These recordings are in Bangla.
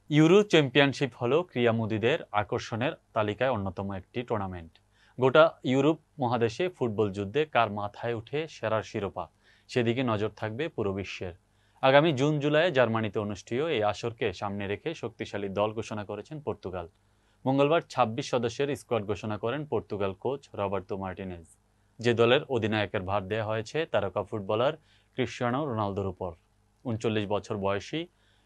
ইউরো চ্যাম্পিয়নশিপ হলো ক্রীড়ামোদীদের আকর্ষণের তালিকায় অন্যতম একটি টুর্নামেন্ট। গোটা ইউরোপ মহাদেশে ফুটবল যুদ্ধে কার মাথায় উঠে সেরার শিরোপা, সেদিকে নজর থাকবে পুরো বিশ্বের। আগামী জুন-জুলাইয়ে জার্মানিতে অনুষ্ঠেয় এই আসরকে সামনে রেখে শক্তিশালী দল ঘোষণা করেছেন পর্তুগাল। মঙ্গলবার ২৬ সদস্যের স্কোয়াড ঘোষণা করেন পর্তুগাল কোচ রবার্তো মার্টিনেজ। যে দলের অধিনায়কের ভার দেওয়া হয়েছে তারকা ফুটবলার ক্রিশ্চিয়ানো রোনালদোর উপর। ৩৯ বছর বয়সী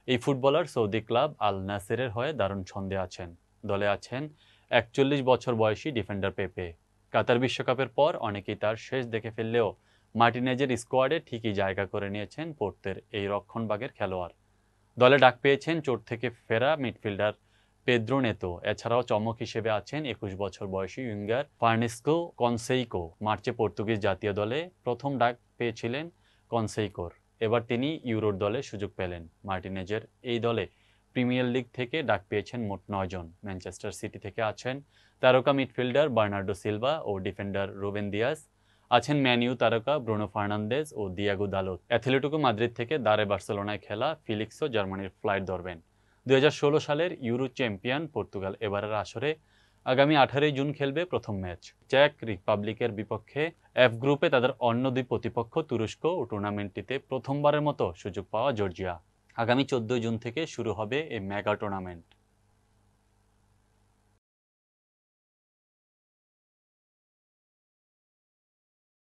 এই ফুটবলার সৌদি ক্লাব আল নাসেরের হয়ে দারুণ ছন্দে আছেন। দলে আছেন ৪১ বছর বয়সী ডিফেন্ডার পেপে। কাতার বিশ্বকাপের পর অনেকেই তার শেষ দেখে ফেললেও মার্টিনেজের স্কোয়াডে ঠিকই জায়গা করে নিয়েছেন পোর্তের এই রক্ষণভাগের খেলোয়াড়। দলে ডাক পেয়েছেন চোট থেকে ফেরা মিডফিল্ডার পেদ্রো নেতো। এছাড়াও চমক হিসেবে আছেন ২১ বছর বয়সী উইঙ্গার ফার্নেস্কো কনসেইকো। মার্চে পর্তুগিজ জাতীয় দলে প্রথম ডাক পেয়েছিলেন কনসেইকোর। এবার তিনি ইউরোর দলে সুযোগ পেলেন। মার্টিনেজের এই দলে প্রিমিয়ার লিগ থেকে ডাক পেয়েছেন মোট ৯ জন। ম্যানচেস্টার সিটি থেকে আছেন তারকা মিডফিল্ডার বার্নার্ডো সিলভা ও ডিফেন্ডার রুবেন দিয়াস। আছেন ম্যান ইউ তারকা ব্রুনো ফার্নান্দেজ ও দিয়াগো দালোত। অ্যাথলেটিকো মাদ্রিদ থেকে দারে বার্সেলোনায় খেলা ফিলিক্সও জার্মানির ফ্লাইট ধরবেন। ২০১৬ সালের ইউরো চ্যাম্পিয়ন পর্তুগাল এবারের আসরে আগামী ১৮ জুন খেলবে প্রথম ম্যাচ চেক রিপাবলিকের বিপক্ষে। এফ গ্রুপে তাদের অন্য দুই প্রতিপক্ষ তুরস্ক ও টুর্নামেন্টটিতে প্রথমবারের মতো সুযোগ পাওয়া জর্জিয়া। আগামী ১৪ জুন থেকে শুরু হবে এই মেগা টুর্নামেন্ট।